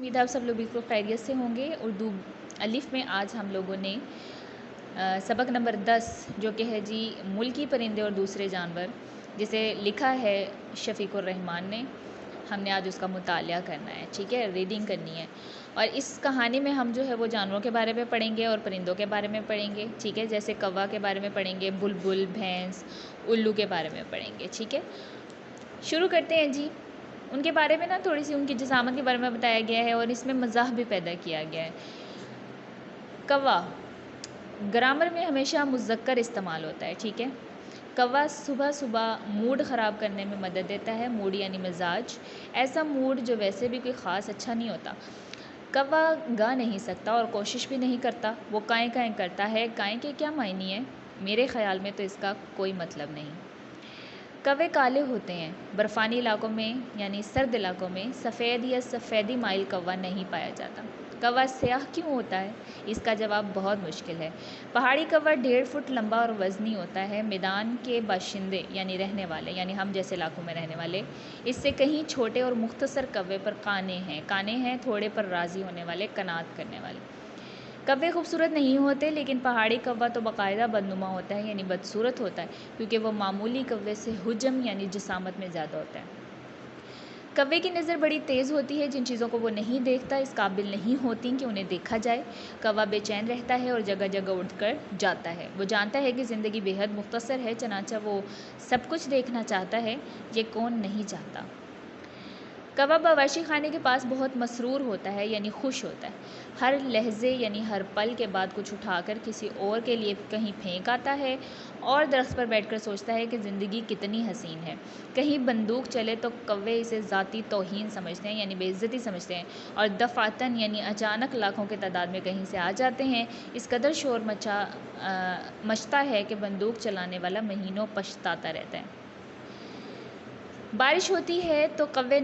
امید آپ سب لوگ بالکل خیریت سے ہوں گے۔ اردو الف میں آج ہم لوگوں نے سبق نمبر 10 جو کہ ہے جی ملکی پرندے اور دوسرے جانور، جسے لکھا ہے شفیق الرحمان نے، ہم نے آج اس کا مطالعہ کرنا ہے، ٹھیک ہے، ریڈنگ کرنی ہے۔ اور اس کہانی میں ہم جو ہے وہ جانوروں کے بارے میں پڑھیں گے اور پرندوں کے بارے میں پڑھیں گے، ٹھیک ہے، جیسے کوا کے بارے میں پڑھیں گے، بلبل، بھینس، الو کے بارے میں پڑھیں گے، ٹھیک ہے۔ شروع کرتے ہیں جی۔ ان کے بارے میں نا تھوڑی سی ان کی جسامت کے بارے میں بتایا گیا ہے اور اس میں مزاح بھی پیدا کیا گیا ہے۔ کوا گرامر میں ہمیشہ مذکر استعمال ہوتا ہے، ٹھیک ہے۔ کوا صبح صبح موڈ خراب کرنے میں مدد دیتا ہے، موڈ یعنی مزاج، ایسا موڈ جو ویسے بھی کوئی خاص اچھا نہیں ہوتا۔ کوا گا نہیں سکتا اور کوشش بھی نہیں کرتا، وہ کائیں کائیں کرتا ہے۔ کائیں کے کیا معنی ہے؟ میرے خیال میں تو اس کا کوئی مطلب نہیں۔ کوے کالے ہوتے ہیں۔ برفانی علاقوں میں یعنی سرد علاقوں میں سفید یا سفیدی مائل کوا نہیں پایا جاتا۔ کوا سیاہ کیوں ہوتا ہے؟ اس کا جواب بہت مشکل ہے۔ پہاڑی کوا 1.5 فٹ لمبا اور وزنی ہوتا ہے۔ میدان کے باشندے یعنی رہنے والے، یعنی ہم جیسے علاقوں میں رہنے والے، اس سے کہیں چھوٹے اور مختصر کوے پر کانے ہیں تھوڑے پر راضی ہونے والے، قناعت کرنے والے۔ کوے خوبصورت نہیں ہوتے، لیکن پہاڑی کوا تو باقاعدہ بدنما ہوتا ہے یعنی بدصورت ہوتا ہے، کیونکہ وہ معمولی کوے سے حجم یعنی جسامت میں زیادہ ہوتا ہے۔ کوے کی نظر بڑی تیز ہوتی ہے، جن چیزوں کو وہ نہیں دیکھتا اس قابل نہیں ہوتی کہ انہیں دیکھا جائے۔ کوا بے چین رہتا ہے اور جگہ جگہ اڑ کر جاتا ہے۔ وہ جانتا ہے کہ زندگی بے حد مختصر ہے، چنانچہ وہ سب کچھ دیکھنا چاہتا ہے، یہ کون نہیں چاہتا۔ کوا باورچی خانے کے پاس بہت مسرور ہوتا ہے یعنی خوش ہوتا ہے۔ ہر لحظے یعنی ہر پل کے بعد کچھ اٹھا کر کسی اور کے لیے کہیں پھینک آتا ہے اور درخت پر بیٹھ کر سوچتا ہے کہ زندگی کتنی حسین ہے۔ کہیں بندوق چلے تو کوے اسے ذاتی توہین سمجھتے ہیں یعنی بے عزتی سمجھتے ہیں، اور دفعتاً یعنی اچانک لاکھوں کے تعداد میں کہیں سے آ جاتے ہیں۔ اس قدر شور مچتا ہے کہ بندوق چلانے والا مہینوں پچھتاتا رہتا ہے۔ بارش ہوتی ہے تو کوے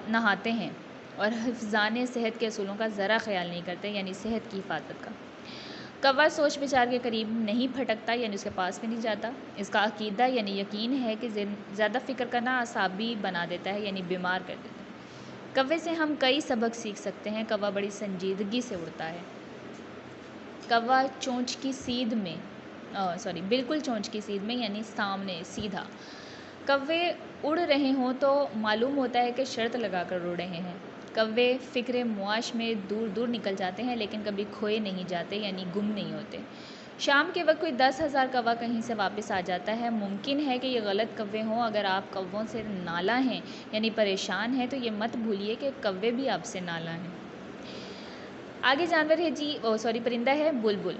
نہاتے ہیں اور حفظان صحت کے اصولوں کا ذرا خیال نہیں کرتے یعنی صحت کی حفاظت کا۔ کوا سوچ بچار کے قریب نہیں پھٹکتا یعنی اس کے پاس بھی نہیں جاتا۔ اس کا عقیدہ یعنی یقین ہے کہ زیادہ فکر کرنا اعصابی بنا دیتا ہے یعنی بیمار کر دیتا ہے۔ کوے سے ہم کئی سبق سیکھ سکتے ہیں۔ کوا بڑی سنجیدگی سے اڑتا ہے۔ کوا چونچ کی سیدھ میں بالکل چونچ کی سیدھ میں یعنی سامنے سیدھا۔ کوے اڑ رہے ہوں تو معلوم ہوتا ہے کہ شرط لگا کر اڑ رہے ہیں۔ کوے فکر معاش میں دور دور نکل جاتے ہیں لیکن کبھی کھوئے نہیں جاتے یعنی گم نہیں ہوتے۔ شام کے وقت کوئی 10,000 کوا کہیں سے واپس آ جاتا ہے۔ ممکن ہے کہ یہ غلط کوے ہوں۔ اگر آپ کووں سے نالاں ہیں یعنی پریشان ہیں تو یہ مت بھولیے کہ کوے بھی آپ سے نالاں ہیں۔ آگے جانور ہے جی پرندہ ہے بلبل۔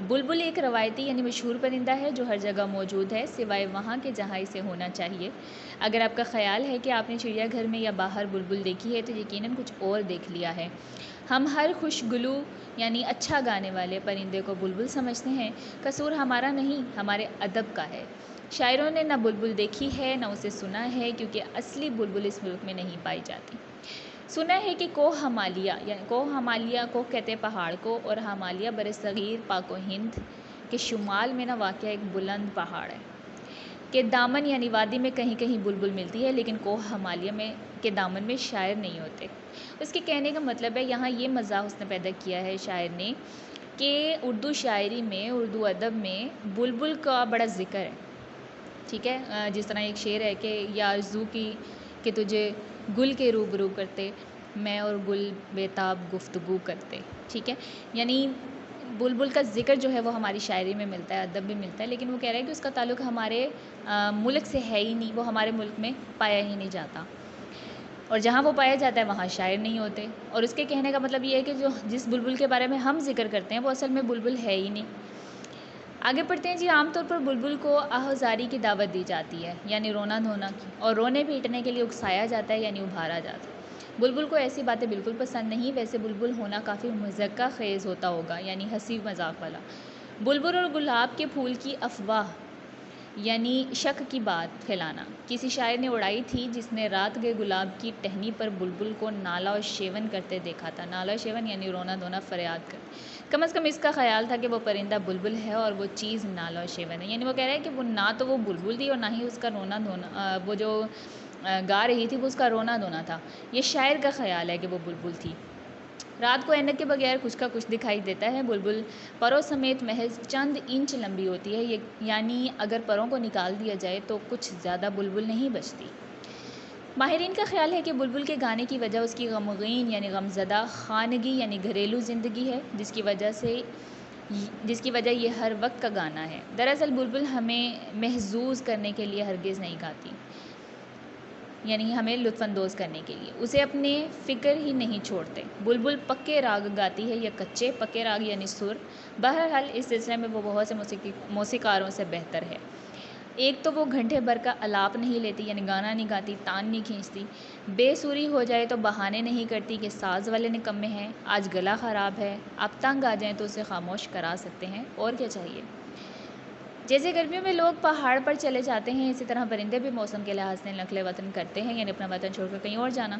بلبل ایک روایتی یعنی مشہور پرندہ ہے جو ہر جگہ موجود ہے سوائے وہاں کے جہاں اسے ہونا چاہیے۔ اگر آپ کا خیال ہے کہ آپ نے چڑیا گھر میں یا باہر بلبل دیکھی ہے تو یقیناً کچھ اور دیکھ لیا ہے۔ ہم ہر خوش گلو یعنی اچھا گانے والے پرندے کو بلبل سمجھتے ہیں۔ قصور ہمارا نہیں، ہمارے ادب کا ہے۔ شاعروں نے نہ بلبل دیکھی ہے نہ اسے سنا ہے، کیونکہ اصلی بلبل اس ملک میں نہیں پائی جاتی۔ سنا ہے کہ کوہ ہمالیہ کوہ کہتے ہیں پہاڑ کو، اور ہمالیہ برصغیر پاک و ہند کے شمال میں واقع ایک بلند پہاڑ ہے کہ دامن یعنی وادی میں کہیں کہیں بلبل ملتی ہے، لیکن کوہ ہمالیہ کے دامن میں شاعر نہیں ہوتے۔ اس کے کہنے کا مطلب ہے یہاں یہ مزاح اس نے پیدا کیا ہے شاعر نے کہ اردو شاعری میں، اردو ادب میں بلبل کا بڑا ذکر ہے، ٹھیک ہے۔ جس طرح ایک شعر ہے کہ یا آرزو کی کہ تجھے گل کے روبرو کرتے، میں اور گل بےتاب گفتگو کرتے، ٹھیک ہے۔ یعنی بلبل کا ذکر جو ہے وہ ہماری شاعری میں ملتا ہے، ادب میں ملتا ہے، لیکن وہ کہہ رہا ہے کہ اس کا تعلق ہمارے ملک سے ہے ہی نہیں، وہ ہمارے ملک میں پایا ہی نہیں جاتا، اور جہاں وہ پایا جاتا ہے وہاں شاعر نہیں ہوتے۔ اور اس کے کہنے کا مطلب یہ ہے کہ جس بلبل کے بارے میں ہم ذکر کرتے ہیں وہ اصل میں بلبل ہے ہی نہیں۔ آگے پڑھتے ہیں جی۔ عام طور پر بلبل کو آہذاری کی دعوت دی جاتی ہے یعنی رونا دھونا کی، اور رونے پیٹنے کے لیے اکسایا جاتا ہے یعنی ابھارا جاتا ہے۔ بلبل کو ایسی باتیں بالکل پسند نہیں، ویسے بلبل ہونا کافی مضحکہ خیز ہوتا ہوگا یعنی ہنسی مذاق والا۔ بلبل اور گلاب کے پھول کی افواہ یعنی شک کی بات پھیلانا۔ کسی شاعر نے اڑائی تھی جس نے رات گئے گلاب کی ٹہنی پر بلبل کو نالہ و شیون کرتے دیکھا تھا۔ نالہ و شیون یعنی رونا دھونا، فریاد کرنا۔ کم از کم اس کا خیال تھا کہ وہ پرندہ بلبل ہے اور وہ چیز نالہ و شیون ہے، یعنی وہ کہہ رہا ہے کہ وہ نہ تو وہ بلبل تھی اور نہ ہی اس کا رونا دھونا، وہ جو گا رہی تھی وہ اس کا رونا دھونا تھا۔ یہ شاعر کا خیال ہے کہ وہ بلبل تھی۔ رات کو اینک کے بغیر کچھ کا کچھ دکھائی دیتا ہے۔ بلبل پروں سمیت محض چند انچ لمبی ہوتی ہے، یعنی اگر پروں کو نکال دیا جائے تو کچھ زیادہ بلبل نہیں بچتی۔ ماہرین کا خیال ہے کہ بلبل کے گانے کی وجہ اس کی غمگین یعنی غمزدہ خانگی یعنی گھریلو زندگی ہے، جس کی وجہ یہ ہر وقت کا گانا ہے۔ دراصل بلبل ہمیں محظوظ کرنے کے لیے ہرگز نہیں گاتی، یعنی ہمیں لطف اندوز کرنے کے لیے اسے اپنے فکر ہی نہیں چھوڑتے۔ بلبل پکے راگ گاتی ہے یا کچے پکے راگ یعنی سر۔ بہرحال اس سلسلے میں وہ بہت سے موسیقاروں سے بہتر ہے۔ ایک تو وہ گھنٹے بھر کا الاپ نہیں لیتی، یعنی گانا نہیں گاتی، تان نہیں کھینچتی، بے سوری ہو جائے تو بہانے نہیں کرتی کہ ساز والے نکمے ہیں، آج گلا خراب ہے، آپ تنگ آ جائیں تو اسے خاموش کرا سکتے ہیں، اور کیا چاہیے۔ جیسے گرمیوں میں لوگ پہاڑ پر چلے جاتے ہیں، اسی طرح پرندے بھی موسم کے لحاظ سے نقل وطن کرتے ہیں، یعنی اپنا وطن چھوڑ کر کہیں اور جانا۔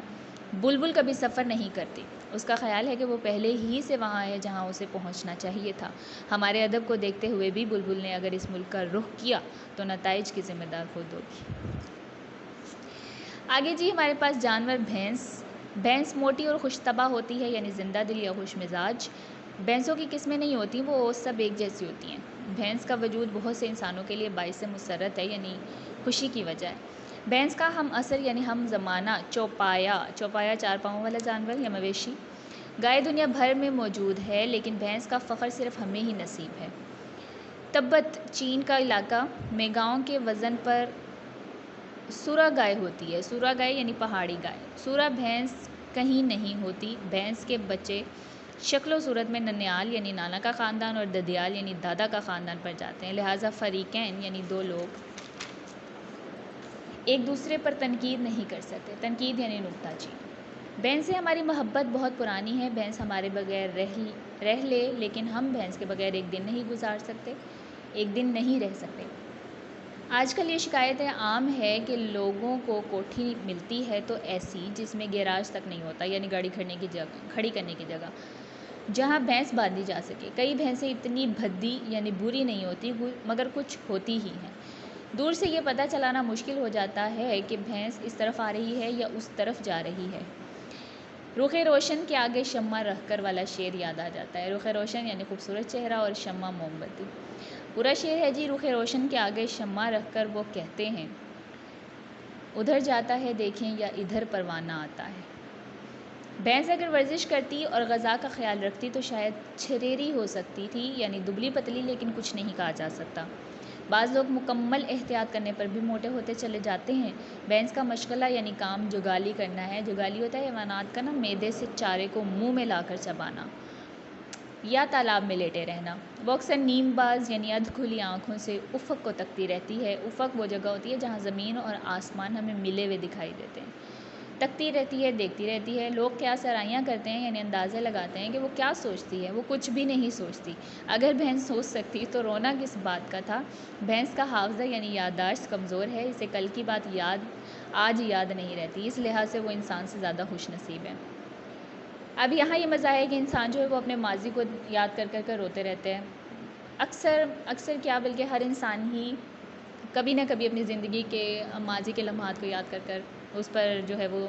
بلبل کبھی سفر نہیں کرتی، اس کا خیال ہے کہ وہ پہلے ہی سے وہاں ہے جہاں اسے پہنچنا چاہیے تھا۔ ہمارے ادب کو دیکھتے ہوئے بھی بلبل نے اگر اس ملک کا رخ کیا تو نتائج کی ذمہ دار خود ہوگی۔ آگے جی ہمارے پاس جانور بھینس موٹی اور خوش طبع ہوتی ہے، یعنی زندہ دل یا خوش مزاج۔ بھینسوں کی قسمیں نہیں ہوتی، وہ سب ایک جیسی ہوتی ہیں۔ بھینس کا وجود بہت سے انسانوں کے لیے باعث مسرت ہے، یعنی خوشی کی وجہ ہے۔ بھینس کا ہم عصر یعنی ہم زمانہ چوپایا 4 پاؤں والا جانور یا مویشی گائے دنیا بھر میں موجود ہے، لیکن بھینس کا فخر صرف ہمیں ہی نصیب ہے۔ تبت چین کا علاقہ میں گاؤں کے وزن پر سورا گائے ہوتی ہے۔ سورا گائے یعنی پہاڑی گائے۔ سورا بھینس کہیں نہیں ہوتی۔ بھینس کے بچے شکل و صورت میں ننیال یعنی نانا کا خاندان اور ددیال یعنی دادا کا خاندان پر جاتے ہیں، لہٰذا فریقین یعنی 2 لوگ ایک دوسرے پر تنقید نہیں کر سکتے۔ تنقید یعنی نکتہ چینی۔ بھینس سے ہماری محبت بہت پرانی ہے۔ بھینس ہمارے بغیر رہ لے، لیکن ہم بھینس کے بغیر ایک دن نہیں گزار سکتے، ایک دن نہیں رہ سکتے۔ آج کل یہ شکایتیں عام ہے کہ لوگوں کو کوٹھی ملتی ہے تو ایسی جس میں گیراج تک نہیں ہوتا، یعنی گاڑی کھڑی کرنے کی جگہ، جہاں بھینس باندھی جا سکے۔ کئی بھینسیں اتنی بھدی یعنی بری نہیں ہوتی، مگر کچھ ہوتی ہی ہیں۔ دور سے یہ پتہ چلانا مشکل ہو جاتا ہے کہ بھینس اس طرف آ رہی ہے یا اس طرف جا رہی ہے۔ رخ روشن کے آگے شمع رکھ کر والا شعر یاد آ جاتا ہے۔ رخ روشن یعنی خوبصورت چہرہ اور شمع موم بتی۔ پورا شعر ہے جی، رخ روشن کے آگے شمع رکھ کر وہ کہتے ہیں، ادھر جاتا ہے دیکھیں یا ادھر پروانہ آتا ہے۔ بھینس اگر ورزش کرتی اور غذا کا خیال رکھتی تو شاید چھریری ہو سکتی تھی، یعنی دبلی پتلی، لیکن کچھ نہیں کہا جا سکتا۔ بعض لوگ مکمل احتیاط کرنے پر بھی موٹے ہوتے چلے جاتے ہیں۔ بھینس کا مشغلہ یعنی کام جگالی کرنا ہے۔ جگالی ہوتا ہے حیوانات کا نا معدے سے چارے کو منہ میں لا کر چبانا یا تالاب میں لیٹے رہنا۔ وہ اکثر نیم باز یعنی ادھ کھلی آنکھوں سے افق کو تکتی رہتی ہے۔ افق وہ جگہ ہوتی ہے جہاں زمین اور آسمان ہمیں ملے ہوئے دکھائی دیتے ہیں۔ تکتی رہتی ہے، دیکھتی رہتی ہے۔ لوگ کیا سرائیاں کرتے ہیں، یعنی اندازے لگاتے ہیں کہ وہ کیا سوچتی ہے۔ وہ کچھ بھی نہیں سوچتی۔ اگر بھینس سوچ سکتی تو رونا کس بات کا تھا۔ بھینس کا حافظہ یعنی یادداشت کمزور ہے، اسے کل کی بات آج یاد نہیں رہتی، اس لحاظ سے وہ انسان سے زیادہ خوش نصیب ہے۔ اب یہاں یہ مزہ ہے کہ انسان جو ہے وہ اپنے ماضی کو یاد کر کر روتے رہتے ہیں۔ اکثر کیا بلکہ ہر انسان ہی کبھی نہ کبھی اپنی زندگی کے ماضی کے لمحات کو یاد کر کر اس پر جو ہے وہ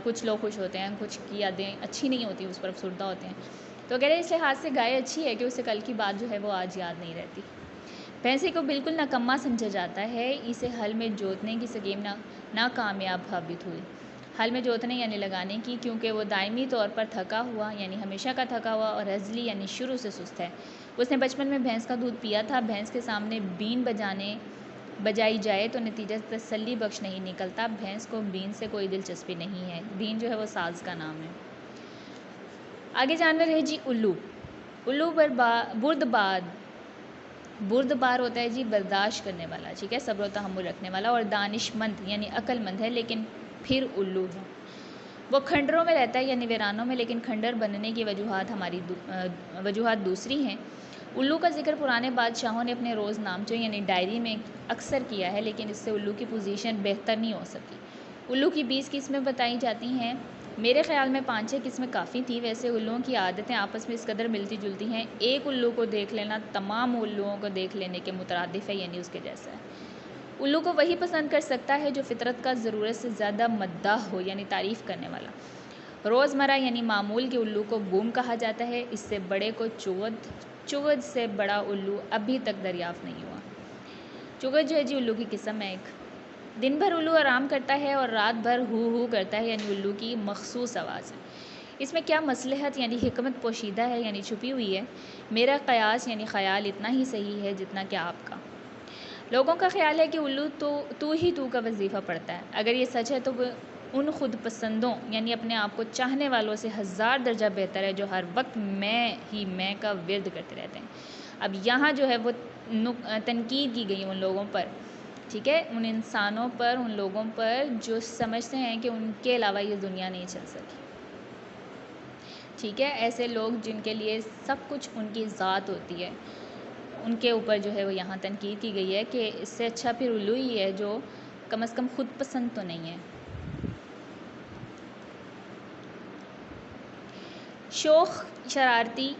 کچھ لوگ خوش ہوتے ہیں، کچھ کی یادیں اچھی نہیں ہوتی، اس پر افسردہ ہوتے ہیں۔ تو اگر اس لحاظ سے گائے اچھی ہے کہ اسے کل کی بات جو ہے وہ آج یاد نہیں رہتی۔ بھینسے کو بالکل نکما سمجھا جاتا ہے، اسے ہل میں جوتنے کی سکیم ناکامیاب ثابت ہوئی۔ ہل میں جوتنے یعنی لگانے کی، کیونکہ وہ دائمی طور پر تھکا ہوا یعنی ہمیشہ کا تھکا ہوا اور ہزلی یعنی شروع سے سست ہے۔ اس نے بچپن میں بھینس کا دودھ پیا تھا۔ بھینس کے سامنے بین بجائی جائے تو نتیجہ تسلی بخش نہیں نکلتا۔ بھینس کو بین سے کوئی دلچسپی نہیں ہے۔ بین جو ہے وہ ساز کا نام ہے۔ آگے جانور ہے جی الو۔ الو بردبار ہوتا ہے جی برداشت کرنے والا، ٹھیک ہے، صبر و تحمل رکھنے والا، اور دانش مند یعنی عقل مند ہے، لیکن پھر الو ہے۔ وہ کھنڈروں میں رہتا ہے یعنی ویرانوں میں، لیکن کھنڈر بننے کی وجوہات دوسری ہیں۔ الو کا ذکر پرانے بادشاہوں نے اپنے روز نامچوں یعنی ڈائری میں اکثر کیا ہے، لیکن اس سے الو کی پوزیشن بہتر نہیں ہو سکی۔ الو کی 20 قسمیں بتائی جاتی ہیں۔ میرے خیال میں 5-6 قسمیں کافی تھیں۔ ویسے الوؤں کی عادتیں آپس میں اس قدر ملتی جلتی ہیں، ایک الو کو دیکھ لینا تمام الوؤں کو دیکھ لینے کے مترادف ہے، یعنی اس کے جیسا ہے۔ الو کو وہی پسند کر سکتا ہے جو فطرت کا ضرورت سے زیادہ مداح ہو، یعنی تعریف کرنے والا۔ روزمرہ یعنی معمول کے الو کو بوم کہا جاتا ہے، اس سے بڑے کو چغد، چغد سے بڑا الو ابھی تک دریافت نہیں ہوا۔ چغد جو ہے جی الو کی قسم ہے ایک۔ دن بھر الو آرام کرتا ہے اور رات بھر ہو ہو کرتا ہے، یعنی الو کی مخصوص آواز ہے۔ اس میں کیا مصلحت یعنی حکمت پوشیدہ ہے یعنی چھپی ہوئی ہے؟ میرا قیاس یعنی خیال اتنا ہی صحیح ہے جتنا کہ آپ کا۔ لوگوں کا خیال ہے کہ الو تو ہی تو کا وظیفہ پڑھتا ہے۔ اگر یہ سچ ہے تو وہ ان خود پسندوں یعنی اپنے آپ کو چاہنے والوں سے 1000 درجہ بہتر ہے جو ہر وقت میں ہی میں کا ورد کرتے رہتے ہیں۔ اب یہاں جو ہے وہ تنقید کی گئی ان لوگوں پر، ٹھیک ہے، ان انسانوں پر، ان لوگوں پر جو سمجھتے ہیں کہ ان کے علاوہ یہ دنیا نہیں چل سکی، ٹھیک ہے، ایسے لوگ جن کے لیے سب کچھ ان کی ذات ہوتی ہے، ان کے اوپر جو ہے وہ یہاں تنقید کی گئی ہے کہ اس سے اچھا پھر الو ہی ہے جو کم از کم خود پسند تو نہیں ہے۔ شوخ، شرارتی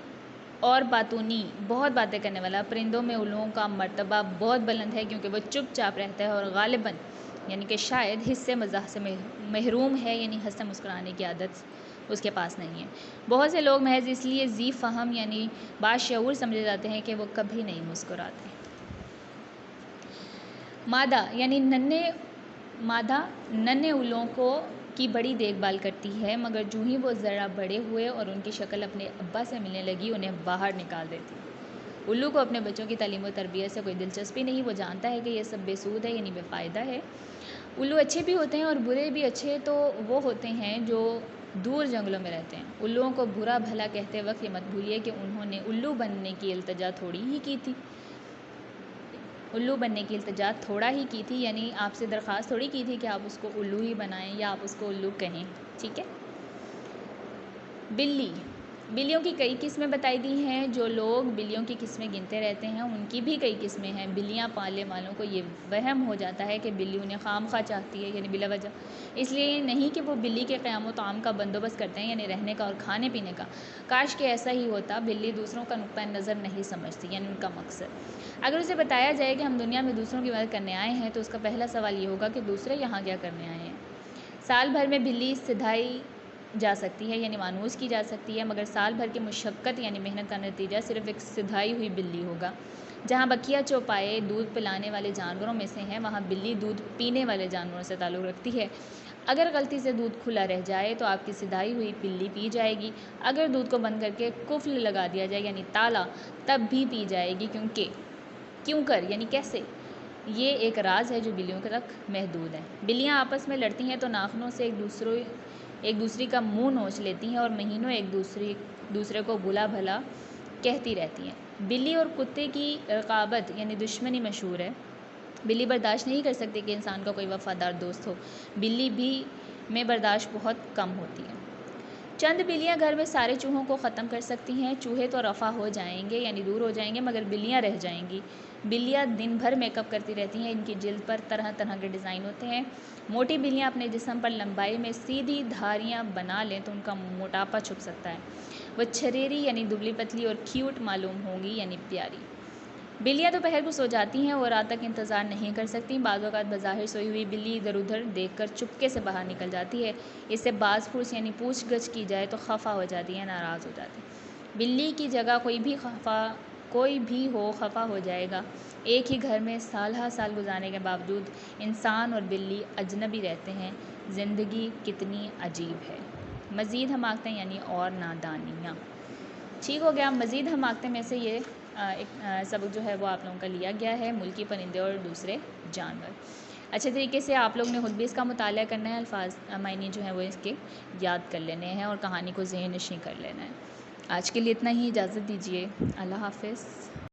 اور باتونی، بہت باتیں کرنے والا پرندوں میں الوؤں کا مرتبہ بہت بلند ہے کیونکہ وہ چپ چاپ رہتا ہے اور غالباً یعنی کہ شاید حصے مزاح سے محروم ہے، یعنی ہنستے مسکرانے کی عادت اس کے پاس نہیں ہے۔ بہت سے لوگ محض اس لیے ذی فہم یعنی باشعور سمجھے جاتے ہیں کہ وہ کبھی نہیں مسکراتے۔ مادہ یعنی ننھے الوؤں کی بڑی دیکھ بھال کرتی ہے، مگر جو ہی وہ ذرا بڑے ہوئے اور ان کی شکل اپنے ابا سے ملنے لگی انہیں باہر نکال دیتی۔ الو کو اپنے بچوں کی تعلیم و تربیت سے کوئی دلچسپی نہیں، وہ جانتا ہے کہ یہ سب بے سود ہے یعنی بے فائدہ ہے۔ الو اچھے بھی ہوتے ہیں اور برے بھی۔ اچھے تو وہ ہوتے ہیں جو دور جنگلوں میں رہتے ہیں۔ الوؤں کو برا بھلا کہتے وقت یہ مت بھولیے کہ انہوں نے الو بننے کی التجا تھوڑی ہی کی تھی۔ الو بننے کی التجا تھوڑا ہی کی تھی، یعنی آپ سے درخواست تھوڑی کی تھی کہ آپ اس کو الو ہی بنائیں یا آپ اس کو الو کہیں، ٹھیک ہے۔ بلی، بلیوں کی کئی قسمیں بتائی دی ہیں۔ جو لوگ بلیوں کی قسمیں گنتے رہتے ہیں ان کی بھی کئی قسمیں ہیں۔ بلیاں پالنے والوں کو یہ وہم ہو جاتا ہے کہ بلی انہیں خام خواہ چاہتی ہے یعنی بلا وجہ، اس لیے نہیں کہ وہ بلی کے قیام و طعام کا بندوبست کرتے ہیں یعنی رہنے کا اور کھانے پینے کا۔ کاش کہ ایسا ہی ہوتا۔ بلی دوسروں کا نقطہ نظر نہیں سمجھتی یعنی ان کا مقصد۔ اگر اسے بتایا جائے کہ ہم دنیا میں دوسروں کی مدد کرنے آئے ہیں تو اس کا پہلا سوال یہ ہوگا کہ دوسرے یہاں کیا کرنے آئے ہیں۔ سال بھر میں بلی سدھائی جا سکتی ہے یعنی مانوس کی جا سکتی ہے، مگر سال بھر کی مشقت یعنی محنت کا نتیجہ صرف ایک سدھائی ہوئی بلی ہوگا۔ جہاں بکیا چوپائے دودھ پلانے والے جانوروں میں سے ہیں، وہاں بلی دودھ پینے والے جانوروں سے تعلق رکھتی ہے۔ اگر غلطی سے دودھ کھلا رہ جائے تو آپ کی سدھائی ہوئی بلی پی جائے گی۔ اگر دودھ کو بند کر کے قفل لگا دیا جائے یعنی تالا، تب بھی پی جائے گی۔ کیوں کر یعنی کیسے؟ یہ ایک راز ہے جو بلیوں تک محدود ہے۔ بلیاں آپس میں لڑتی ہیں تو ناخنوں سے ایک دوسری کا منہ نوچ لیتی ہیں اور مہینوں ایک دوسرے کو بلا بھلا کہتی رہتی ہیں۔ بلی اور کتے کی رقابت یعنی دشمنی مشہور ہے۔ بلی برداشت نہیں کر سکتی کہ انسان کا کوئی وفادار دوست ہو۔ بلی بھی میں برداشت بہت کم ہوتی ہے۔ چند بلیاں گھر میں سارے چوہوں کو ختم کر سکتی ہیں۔ چوہے تو رفع ہو جائیں گے یعنی دور ہو جائیں گے، مگر بلیاں رہ جائیں گی۔ بلیاں دن بھر میک اپ کرتی رہتی ہیں۔ ان کی جلد پر طرح طرح کے ڈیزائن ہوتے ہیں۔ موٹی بلیاں اپنے جسم پر لمبائی میں سیدھی دھاریاں بنا لیں تو ان کا موٹاپا چھپ سکتا ہے۔ وہ چھریری یعنی دبلی پتلی اور کیوٹ معلوم ہوں گی یعنی پیاری۔ بلیاں دوپہر کو سو جاتی ہیں اور رات تک انتظار نہیں کر سکتی۔ بعض اوقات بظاہر سوئی ہوئی بلی ادھر ادھر دیکھ کر چپکے سے باہر نکل جاتی ہے۔ اس سے باز پرس یعنی پوچھ گچھ کی جائے تو خفا ہو جاتی ہے، ناراض ہو جاتی ہے۔ بلی کی جگہ کوئی بھی ہو خفا ہو جائے گا۔ ایک ہی گھر میں سال ہا سال گزارنے کے باوجود انسان اور بلی اجنبی رہتے ہیں۔ زندگی کتنی عجیب ہے۔ مزید حماقتیں یعنی اور نادانیاں۔ ٹھیک ہو گیا۔ مزید حماقتیں میں سے یہ ایک سبق جو ہے وہ آپ لوگوں کا لیا گیا ہے، ملکی پرندے اور دوسرے جانور۔ اچھے طریقے سے آپ لوگ نے خود بھی اس کا مطالعہ کرنا ہے، الفاظ معنی جو ہیں وہ اس کے یاد کر لینے ہیں اور کہانی کو ذہن نشین کر لینا ہے۔ آج کے لیے اتنا ہی، اجازت دیجیے، اللہ حافظ۔